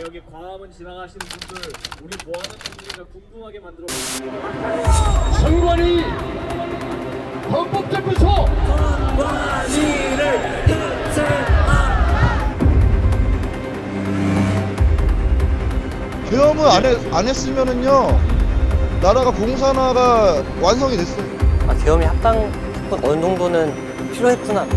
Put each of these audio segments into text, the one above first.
여기 광화문 지나가시는 분들 우리 뭐하는 분들인가 궁금하게 만들어 선관위 헌법재판소 선관위를 계엄을 안 했으면은요 나라가 공산화가 완성이 됐어요. 계엄이 합당 어느 정도는 필요했구나.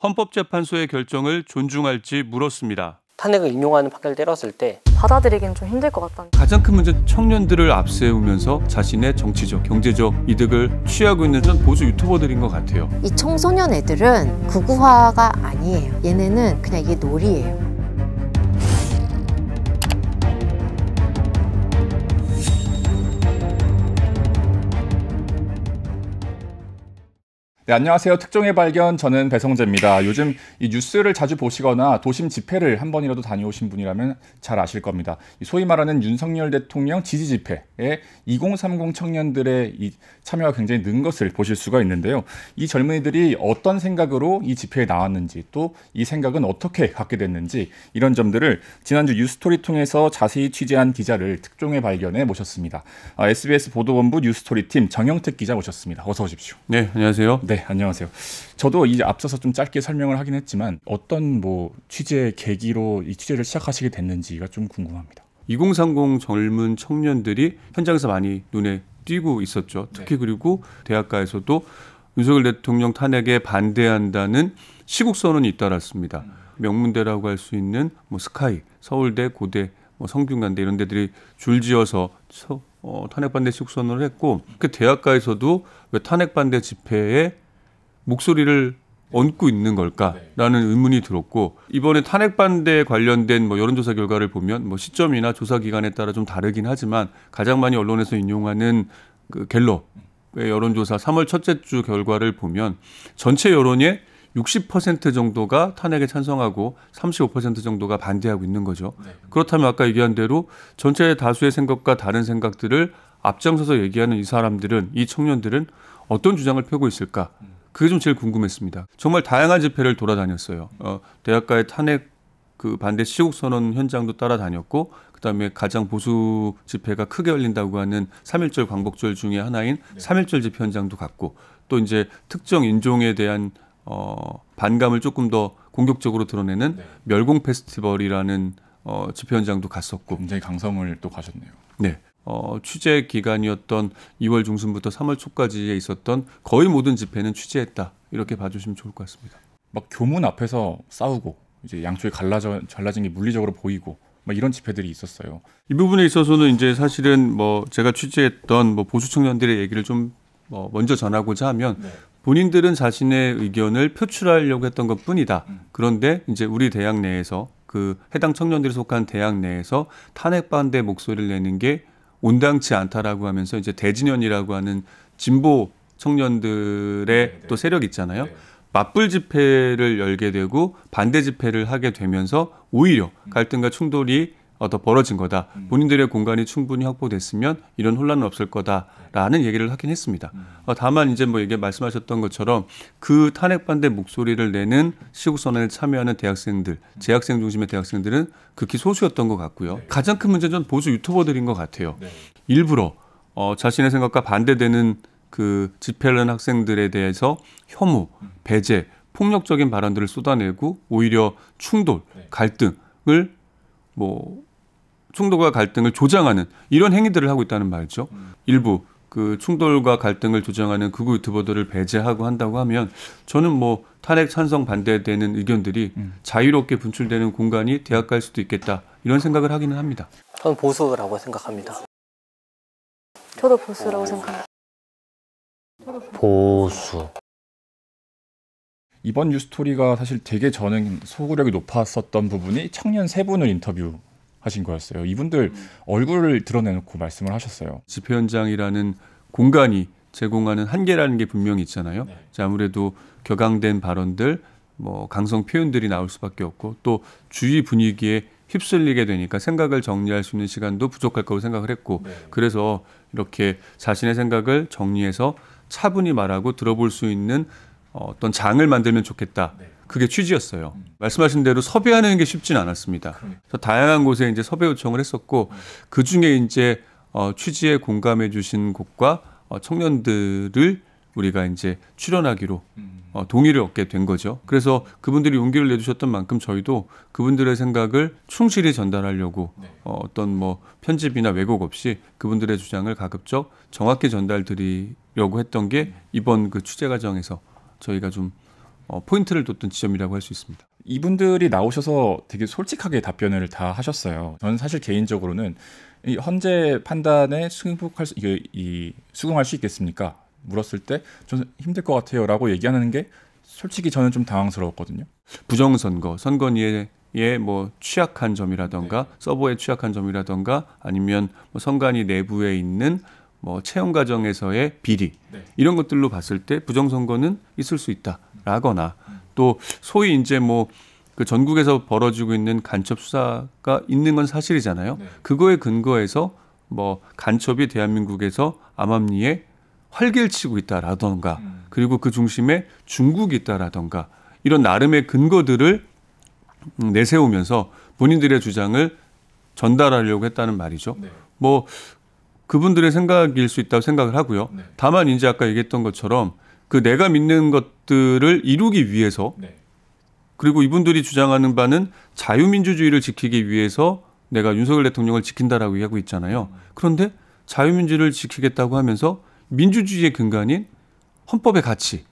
헌법재판소의 결정을 존중할지 물었습니다. 탄핵을 인용하는 판결을 때렸을 때 받아들이기는 좀 힘들 것 같다. 가장 큰 문제는 청년들을 앞세우면서 자신의 정치적, 경제적 이득을 취하고 있는 전 보수 유튜버들인 것 같아요. 이 청소년 애들은 극우화가 아니에요. 얘네는 그냥 이게 놀이예요. 네, 안녕하세요. 특종의 발견, 저는 배성재입니다. 요즘 이 뉴스를 자주 보시거나 도심 집회를 한 번이라도 다녀오신 분이라면 잘 아실 겁니다. 소위 말하는 윤석열 대통령 지지 집회에 2030 청년들의 이 참여가 굉장히 는 것을 보실 수가 있는데요. 이 젊은이들이 어떤 생각으로 이 집회에 나왔는지, 또 이 생각은 어떻게 갖게 됐는지, 이런 점들을 지난주 뉴스토리 통해서 자세히 취재한 기자를 특종의 발견에 모셨습니다. SBS 보도본부 뉴스토리 팀 정영택 기자 모셨습니다. 어서 오십시오. 네, 안녕하세요. 네, 안녕하세요. 저도 이제 앞서서 좀 짧게 설명을 하긴 했지만 어떤 취재 계기로 이 취재를 시작하시게 됐는지가 좀 궁금합니다. 2030 젊은 청년들이 현장에서 많이 눈에 띄고 있었죠. 특히 그리고 대학가에서도 윤석열 대통령 탄핵에 반대한다는 시국선언이 잇따랐습니다. 명문대라고 할 수 있는 스카이, 서울대, 고대, 성균관대 이런 데들이 줄지어서 탄핵 반대 시국선언을 했고, 그 대학가에서도 왜 탄핵 반대 집회에 목소리를 얹고 있는 걸까라는 의문이 들었고, 이번에 탄핵 반대에 관련된 여론조사 결과를 보면 시점이나 조사 기간에 따라 좀 다르긴 하지만 가장 많이 언론에서 인용하는 그 갤럽의 여론조사 3월 첫째 주 결과를 보면 전체 여론의 60% 정도가 탄핵에 찬성하고 35% 정도가 반대하고 있는 거죠. 그렇다면 아까 얘기한 대로 전체 다수의 생각과 다른 생각들을 앞장서서 얘기하는 이 사람들은, 이 청년들은 어떤 주장을 펴고 있을까? 그게 좀 제일 궁금했습니다. 정말 다양한 집회를 돌아다녔어요. 대학가의 탄핵 그 반대 시국선언 현장도 따라다녔고, 그다음에 가장 보수 집회가 크게 열린다고 하는 3.1절 광복절 중에 하나인 3.1절 집회 현장도 갔고, 또 이제 특정 인종에 대한 반감을 조금 더 공격적으로 드러내는 멸공 페스티벌이라는 집회 현장도 갔었고. 굉장히 강성을 또 가셨네요. 네. 취재 기간이었던 2월 중순부터 3월 초까지에 있었던 거의 모든 집회는 취재했다, 이렇게 봐주시면 좋을 것 같습니다. 막 교문 앞에서 싸우고 이제 양쪽이 갈라진 게 물리적으로 보이고 이런 집회들이 있었어요. 이 부분에 있어서는 이제 사실은 제가 취재했던 보수 청년들의 얘기를 좀 먼저 전하고자 하면, 본인들은 자신의 의견을 표출하려고 했던 것뿐이다. 그런데 이제 우리 대학 내에서, 그 해당 청년들이 속한 대학 내에서 탄핵 반대 목소리를 내는 게 온당치 않다라고 하면서 이제 대진연이라고 하는 진보 청년들의 또 세력이 있잖아요. 맞불 집회를 열게 되고 반대 집회를 하게 되면서 오히려 갈등과 충돌이 더 벌어진 거다. 본인들의 공간이 충분히 확보됐으면 이런 혼란은 없을 거다라는 얘기를 하긴 했습니다. 다만 이제 이게 말씀하셨던 것처럼 그 탄핵 반대 목소리를 내는 시국선언에 참여하는 대학생들, 재학생 중심의 대학생들은 극히 소수였던 것 같고요. 가장 큰 문제는 보수 유튜버들인 것 같아요. 일부러 자신의 생각과 반대되는 그 집회를 하는 학생들에 대해서 혐오, 배제, 폭력적인 발언들을 쏟아내고 오히려 충돌, 갈등을 충돌과 갈등을 조장하는 이런 행위들을 하고 있다는 말이죠. 일부 그 충돌과 갈등을 조장하는 극우 유튜버들을 배제하고 한다고 하면, 저는 탄핵 찬성 반대되는 의견들이 자유롭게 분출되는 공간이 대학가일 수도 있겠다, 이런 생각을 하기는 합니다. 저는 보수라고 생각합니다. 저도 보수라고 생각합니다. 보수. 이번 뉴스토리가 사실 되게 저는 소구력이 높았었던 부분이 청년 세 분을 인터뷰하신 거였어요. 이분들 얼굴을 드러내놓고 말씀을 하셨어요. 집회 현장이라는 공간이 제공하는 한계라는 게 분명히 있잖아요. 아무래도 격앙된 발언들, 강성 표현들이 나올 수밖에 없고, 또 주위 분위기에 휩쓸리게 되니까 생각을 정리할 수 있는 시간도 부족할 거라고 생각을 했고, 그래서 이렇게 자신의 생각을 정리해서 차분히 말하고 들어볼 수 있는 어떤 장을 만들면 좋겠다. 그게 취지였어요. 말씀하신 대로 섭외하는 게 쉽진 않았습니다. 그래서 다양한 곳에 이제 섭외 요청을 했었고 그 중에 이제 취지에 공감해 주신 곳과 청년들을 우리가 이제 출연하기로 동의를 얻게 된 거죠. 그래서 그분들이 용기를 내주셨던 만큼 저희도 그분들의 생각을 충실히 전달하려고 어떤 뭐 편집이나 왜곡 없이 그분들의 주장을 가급적 정확히 전달드리려고 했던 게 이번 그 취재 과정에서 저희가 좀 포인트를 뒀던 지점이라고 할 수 있습니다. 이분들이 나오셔서 되게 솔직하게 답변을 다 하셨어요. 저는 사실 개인적으로는 이 헌재 판단에 수긍할 수 있겠습니까? 물었을 때 저는 힘들 것 같아요라고 얘기하는 게 솔직히 저는 좀 당황스러웠거든요. 부정선거, 선관위의 뭐 취약한 점이라던가 서버의 취약한 점이라던가 아니면 뭐 선관위 내부에 있는 뭐 채용 과정에서의 비리 이런 것들로 봤을 때 부정선거는 있을 수 있다라거나 또 소위 이제 뭐 그 전국에서 벌어지고 있는 간첩 수사가 있는 건 사실이잖아요. 그거에 근거해서 뭐 간첩이 대한민국에서 암암리에 활개를 치고 있다라던가 그리고 그 중심에 중국이 있다라던가 이런 나름의 근거들을 내세우면서 본인들의 주장을 전달하려고 했다는 말이죠. 뭐 그분들의 생각일 수 있다고 생각을 하고요. 다만 이제 아까 얘기했던 것처럼 그 내가 믿는 것들을 이루기 위해서 그리고 이분들이 주장하는 바는 자유민주주의를 지키기 위해서 내가 윤석열 대통령을 지킨다라고 얘기하고 있잖아요. 그런데 자유민주를 지키겠다고 하면서 민주주의의 근간인 헌법의 가치,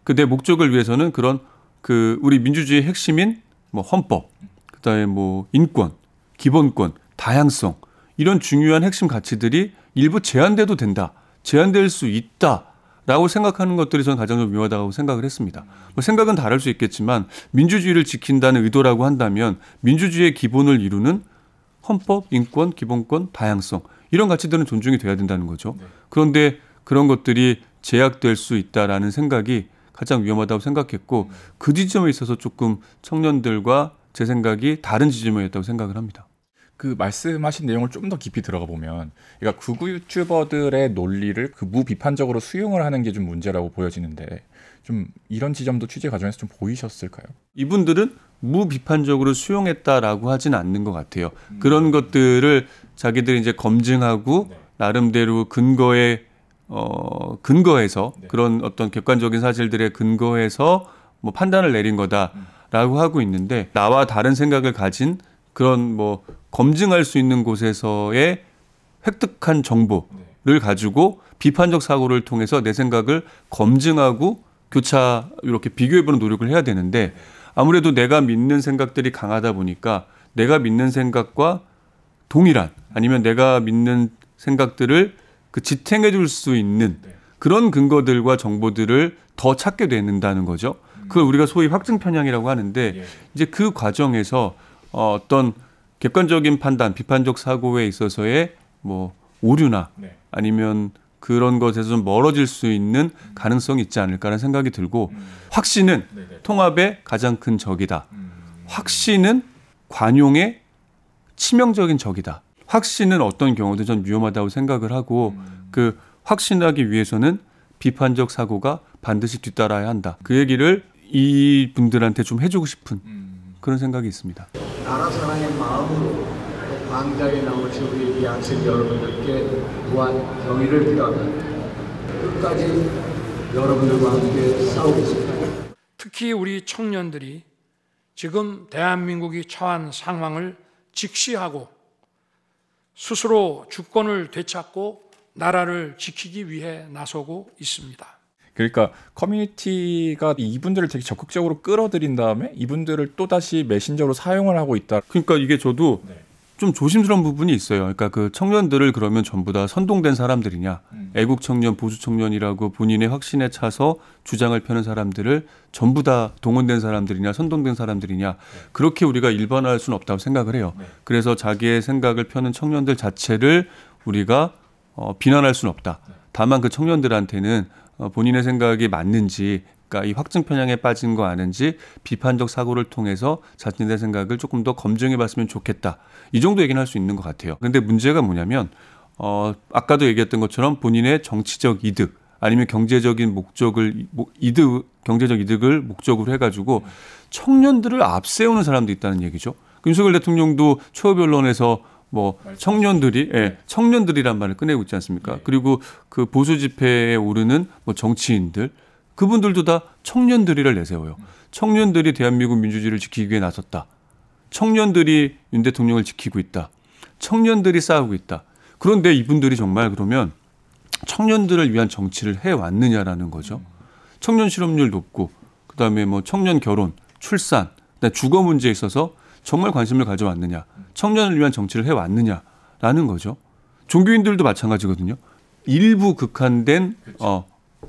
그 내 목적을 위해서는 그런 그 우리 민주주의의 핵심인 뭐 헌법, 그다음에 뭐 인권, 기본권, 다양성 이런 중요한 핵심 가치들이 일부 제한돼도 된다, 제한될 수 있다라고 생각하는 것들이 저는 가장 좀 위험하다고 생각을 했습니다. 뭐 생각은 다를 수 있겠지만 민주주의를 지킨다는 의도라고 한다면 민주주의의 기본을 이루는 헌법, 인권, 기본권, 다양성 이런 가치들은 존중이 돼야 된다는 거죠. 그런데 그런 것들이 제약될 수 있다라는 생각이 가장 위험하다고 생각했고 그 지점에 있어서 조금 청년들과 제 생각이 다른 지점이었다고 생각을 합니다. 그 말씀하신 내용을 좀 더 깊이 들어가 보면 그러니까 극우 유튜버들의 논리를 그 무비판적으로 수용을 하는 게 좀 문제라고 보여지는데 좀 이런 지점도 취재 과정에서 좀 보이셨을까요? 이분들은 무비판적으로 수용했다라고 하진 않는 것 같아요. 그런 것들을 자기들이 이제 검증하고 나름대로 근거해서 그런 어떤 객관적인 사실들에 근거해서 뭐 판단을 내린 거다라고 하고 있는데 나와 다른 생각을 가진 그런 뭐 검증할 수 있는 곳에서의 획득한 정보를 가지고 비판적 사고를 통해서 내 생각을 검증하고 교차 이렇게 비교해보는 노력을 해야 되는데 아무래도 내가 믿는 생각들이 강하다 보니까 내가 믿는 생각과 동일한 아니면 내가 믿는 생각들을 그 지탱해 줄 수 있는 그런 근거들과 정보들을 더 찾게 된다는 거죠. 그걸 우리가 소위 확증 편향이라고 하는데 이제 그 과정에서 어떤 객관적인 판단, 비판적 사고에 있어서의 뭐 오류나 아니면 그런 것에서 좀 멀어질 수 있는 가능성이 있지 않을까라는 생각이 들고 확신은 통합의 가장 큰 적이다. 확신은 관용의 치명적인 적이다. 확신은 어떤 경우도 좀 위험하다고 생각을 하고 그 확신하기 위해서는 비판적 사고가 반드시 뒤따라야 한다. 그 얘기를 이 분들한테 좀 해주고 싶은 그런 생각이 있습니다. 나라 사랑의 마음으로 광장에 나오신 우리 학생 여러분들께 무한 경의를 표하며 끝까지 여러분들과 함께 싸우겠습니다. 특히 우리 청년들이 지금 대한민국이 처한 상황을 직시하고 스스로 주권을 되찾고 나라를 지키기 위해 나서고 있습니다. 그러니까 커뮤니티가 이분들을 되게 적극적으로 끌어들인 다음에 이분들을 또다시 메신저로 사용을 하고 있다. 그러니까 이게 저도 좀 조심스러운 부분이 있어요. 그러니까 그 청년들을 그러면 전부 다 선동된 사람들이냐, 애국 청년, 보수 청년이라고 본인의 확신에 차서 주장을 펴는 사람들을 전부 다 동원된 사람들이냐, 선동된 사람들이냐, 그렇게 우리가 일반화할 수는 없다고 생각을 해요. 그래서 자기의 생각을 펴는 청년들 자체를 우리가 비난할 수는 없다. 다만 그 청년들한테는 본인의 생각이 맞는지, 그러니까 이 확증 편향에 빠진 거 아는지 비판적 사고를 통해서 자신의 생각을 조금 더 검증해봤으면 좋겠다. 이 정도 얘기는 할 수 있는 것 같아요. 그런데 문제가 뭐냐면 아까도 얘기했던 것처럼 본인의 정치적 이득 아니면 경제적인 목적을 경제적 이득을 목적으로 해가지고 청년들을 앞세우는 사람도 있다는 얘기죠. 윤석열 대통령도 초엽 언론에서 뭐 청년들이 청년들이란 말을 꺼내고 있지 않습니까? 그리고 그 보수 집회에 오르는 뭐 정치인들 그분들도 다 청년들이를 내세워요. 청년들이 대한민국 민주주의를 지키기 위해 나섰다. 청년들이 윤 대통령을 지키고 있다. 청년들이 싸우고 있다. 그런데 이분들이 정말 그러면 청년들을 위한 정치를 해왔느냐라는 거죠. 청년 실업률 높고 그다음에 뭐 청년 결혼, 출산, 주거 문제에 있어서 정말 관심을 가져왔느냐. 청년을 위한 정치를 해왔느냐라는 거죠. 종교인들도 마찬가지거든요. 일부 극한된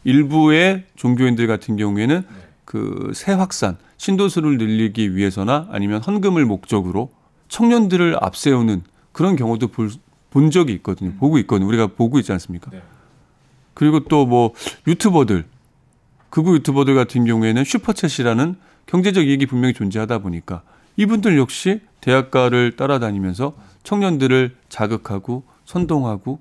일부의 종교인들 같은 경우에는 그 세 확산, 신도수를 늘리기 위해서나 아니면 헌금을 목적으로 청년들을 앞세우는 그런 경우도 본 적이 있거든요. 보고 있거든요. 우리가 보고 있지 않습니까? 그리고 또 뭐 유튜버들, 극우 유튜버들 같은 경우에는 슈퍼챗이라는 경제적 이익이 분명히 존재하다 보니까 이분들 역시 대학가를 따라다니면서 청년들을 자극하고 선동하고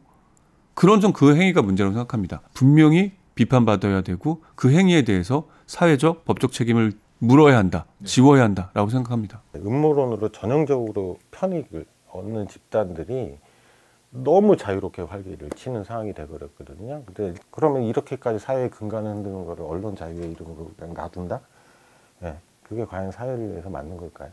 그런 좀 그 행위가 문제라고 생각합니다. 분명히 비판받아야 되고 그 행위에 대해서 사회적, 법적 책임을 물어야 한다, 지워야 한다라고 생각합니다. 음모론으로 전형적으로 편익을 얻는 집단들이 너무 자유롭게 활기를 치는 상황이 되어버렸거든요. 근데 그러면 이렇게까지 사회의 근간을 흔드는 거를 언론 자유의 이름으로 그냥 놔둔다? 네, 그게 과연 사회를 위해서 맞는 걸까요?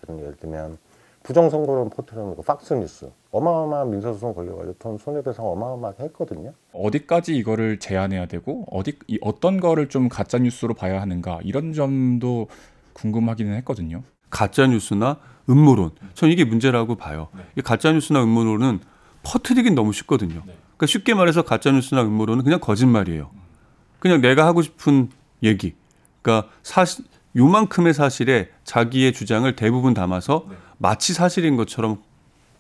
예를 들면 부정선거론 포털은 팍스뉴스 어마어마한 민사소송 걸려가지고 돈 손해배상 어마어마하게 했거든요. 어디까지 이거를 제한해야 되고 어떤 거를 좀 가짜 뉴스로 봐야 하는가 이런 점도 궁금하기는 했거든요. 가짜 뉴스나 음모론, 전 이게 문제라고 봐요. 이 가짜 뉴스나 음모론은 퍼뜨리긴 너무 쉽거든요. 그러니까 쉽게 말해서 가짜 뉴스나 음모론은 그냥 거짓말이에요. 그냥 내가 하고 싶은 얘기. 그러니까 요만큼의 사실에 자기의 주장을 대부분 담아서 마치 사실인 것처럼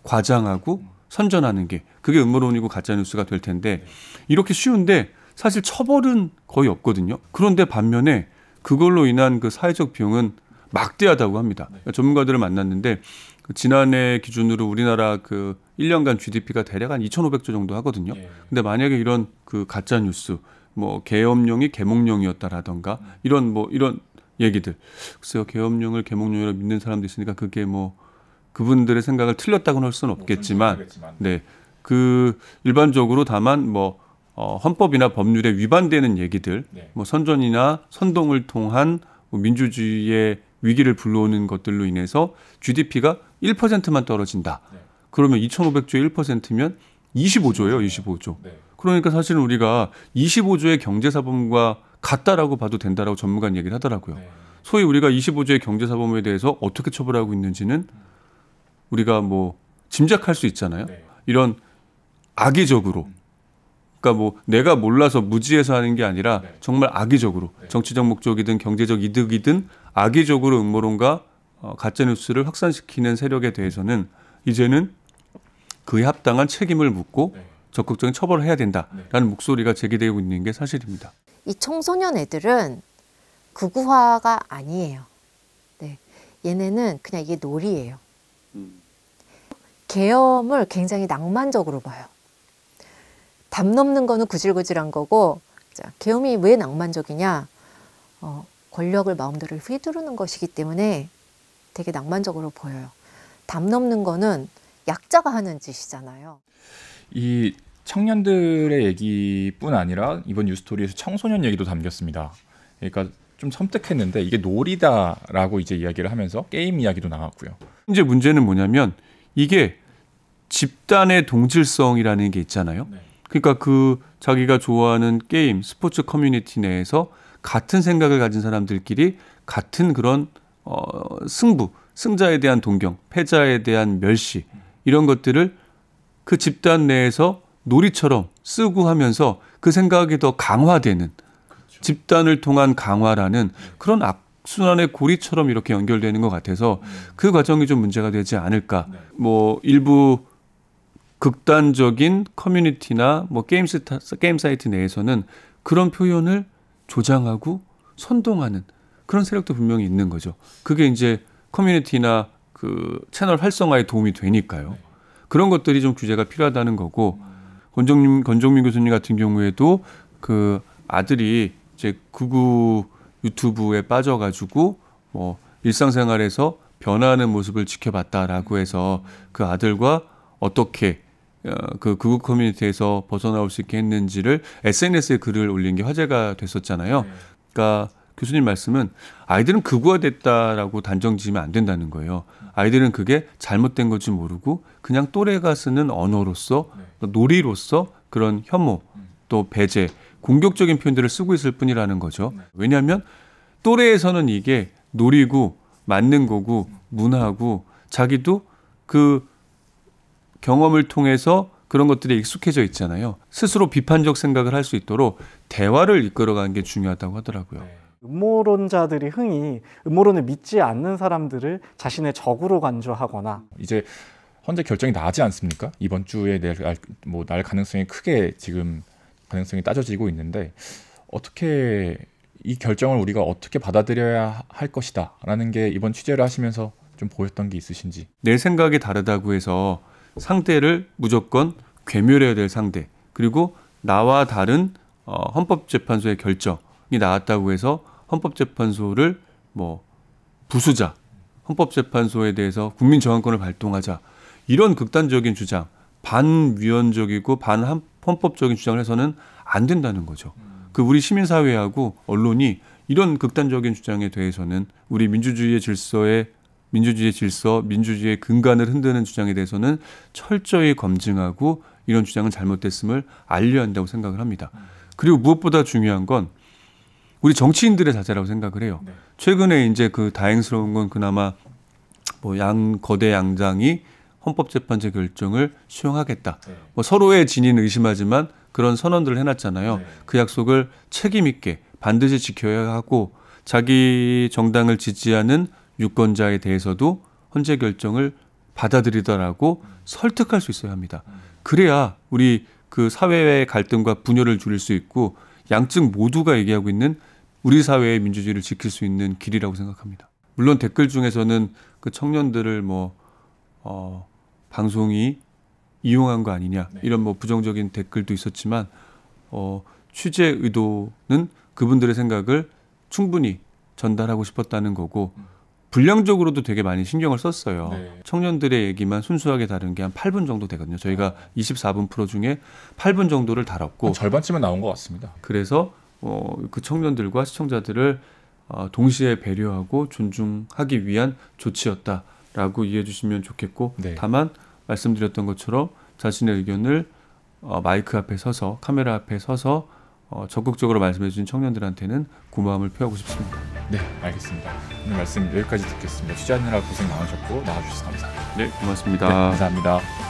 과장하고 선전하는 게 그게 음모론이고 가짜뉴스가 될 텐데 이렇게 쉬운데 사실 처벌은 거의 없거든요. 그런데 반면에 그걸로 인한 그 사회적 비용은 막대하다고 합니다. 전문가들을 만났는데 지난해 기준으로 우리나라 그 1년간 GDP가 대략 한 2,500조 정도 하거든요. 근데 만약에 이런 그 가짜뉴스 뭐 계엄령이 계몽령이었다라던가 이런 얘기들. 글쎄요, 계엄령을 계몽령이라 믿는 사람도 있으니까 그게 뭐 그분들의 생각을 틀렸다고는 할 수는 없겠지만, 네, 그 일반적으로 다만 뭐 헌법이나 법률에 위반되는 얘기들, 뭐 선전이나 선동을 통한 민주주의의 위기를 불러오는 것들로 인해서 GDP가 1%만 떨어진다. 그러면 2,500조의 1%면 25조예요, 25조. 그러니까 사실은 우리가 25조의 경제사범과 같다라고 봐도 된다라고 전문가는 얘기를 하더라고요. 소위 우리가 25조의 경제사범에 대해서 어떻게 처벌하고 있는지는 우리가 뭐 짐작할 수 있잖아요. 이런 악의적으로, 그러니까 뭐 내가 몰라서 무지해서 하는 게 아니라 정말 악의적으로 정치적 목적이든 경제적 이득이든 악의적으로 음모론과 가짜뉴스를 확산시키는 세력에 대해서는 이제는 그에 합당한 책임을 묻고 적극적인 처벌을 해야 된다라는 목소리가 제기되고 있는 게 사실입니다. 이 청소년 애들은 극우화가 아니에요. 네, 얘네는 그냥 이게 놀이예요. 계엄을 굉장히 낭만적으로 봐요. 담 넘는 거는 구질구질한 거고, 자, 계엄이 왜 낭만적이냐? 권력을 마음대로 휘두르는 것이기 때문에 되게 낭만적으로 보여요. 담 넘는 거는 약자가 하는 짓이잖아요. 이 청년들의 얘기뿐 아니라 이번 뉴스토리에서 청소년 얘기도 담겼습니다. 그러니까 좀 섬뜩했는데 이게 놀이다라고 이제 이야기를 하면서 게임 이야기도 나왔고요. 이제 문제는 뭐냐면 이게 집단의 동질성이라는 게 있잖아요. 그러니까 그 자기가 좋아하는 게임, 스포츠 커뮤니티 내에서 같은 생각을 가진 사람들끼리 같은 그런 승부, 승자에 대한 동경, 패자에 대한 멸시 이런 것들을 그 집단 내에서 놀이처럼 쓰고 하면서 그 생각이 더 강화되는 집단을 통한 강화라는 그런 악순환의 고리처럼 이렇게 연결되는 것 같아서 그 과정이 좀 문제가 되지 않을까. 뭐 일부 극단적인 커뮤니티나 뭐 게임 사이트 내에서는 그런 표현을 조장하고 선동하는 그런 세력도 분명히 있는 거죠. 그게 이제 커뮤니티나 그 채널 활성화에 도움이 되니까요. 그런 것들이 좀 규제가 필요하다는 거고 권정민 교수님 같은 경우에도 그 아들이 이제 극우 유튜브에 빠져가지고 뭐 일상생활에서 변화하는 모습을 지켜봤다라고 해서 그 아들과 어떻게 그 극우 커뮤니티에서 벗어나올 수 있게 했는지를 SNS에 글을 올린 게 화제가 됐었잖아요. 그러니까 교수님 말씀은 아이들은 극우화됐다라고 단정 지으면 안 된다는 거예요. 아이들은 그게 잘못된 건지 모르고 그냥 또래가 쓰는 언어로서 놀이로서 그런 혐오 또 배제 공격적인 표현들을 쓰고 있을 뿐이라는 거죠. 왜냐하면 또래에서는 이게 놀이고 맞는 거고 문화고 자기도 그 경험을 통해서 그런 것들에 익숙해져 있잖아요. 스스로 비판적 생각을 할 수 있도록 대화를 이끌어가는 게 중요하다고 하더라고요. 음모론자들이 흔히 음모론을 믿지 않는 사람들을 자신의 적으로 간주하거나 이제 헌재 결정이 나지 않습니까? 이번 주에 날 가능성이 크게 지금 가능성이 따져지고 있는데 어떻게 이 결정을 우리가 어떻게 받아들여야 할 것이다 라는 게 이번 취재를 하시면서 좀 보였던 게 있으신지. 내 생각이 다르다고 해서 상대를 무조건 괴멸해야 될 상대 그리고 나와 다른 헌법재판소의 결정이 나왔다고 해서 헌법재판소를 뭐 부수자 헌법재판소에 대해서 국민저항권을 발동하자 이런 극단적인 주장 반위헌적이고 반헌법적인 주장을 해서는 안 된다는 거죠. 그 우리 시민사회하고 언론이 이런 극단적인 주장에 대해서는 우리 민주주의의 질서, 민주주의의 근간을 흔드는 주장에 대해서는 철저히 검증하고 이런 주장은 잘못됐음을 알려야 한다고 생각을 합니다. 그리고 무엇보다 중요한 건 우리 정치인들의 자세라고 생각을 해요. 최근에 이제 그 다행스러운 건 그나마 뭐 거대 양당이 헌법재판소 결정을 수용하겠다. 뭐 서로의 진위는 의심하지만 그런 선언들을 해놨잖아요. 그 약속을 책임 있게 반드시 지켜야 하고 자기 정당을 지지하는 유권자에 대해서도 헌재 결정을 받아들이더라고 설득할 수 있어야 합니다. 그래야 우리 그 사회의 갈등과 분열을 줄일 수 있고 양측 모두가 얘기하고 있는 우리 사회의 민주주의를 지킬 수 있는 길이라고 생각합니다. 물론 댓글 중에서는 그 청년들을 방송이 이용한 거 아니냐 이런 뭐 부정적인 댓글도 있었지만 취재 의도는 그분들의 생각을 충분히 전달하고 싶었다는 거고 분량적으로도 되게 많이 신경을 썼어요. 청년들의 얘기만 순수하게 다룬 게 한 8분 정도 되거든요. 저희가 24분 프로 중에 8분 정도를 다뤘고 절반쯤은 나온 것 같습니다. 그래서 그 청년들과 시청자들을 동시에 배려하고 존중하기 위한 조치였다라고 이해해 주시면 좋겠고 다만 말씀드렸던 것처럼 자신의 의견을 마이크 앞에 서서 카메라 앞에 서서 적극적으로 말씀해 주신 청년들한테는 고마움을 표하고 싶습니다. 네, 알겠습니다. 오늘 말씀 여기까지 듣겠습니다. 취재하느라 고생 많으셨고 나와주셔서 감사합니다. 네, 고맙습니다. 네, 감사합니다.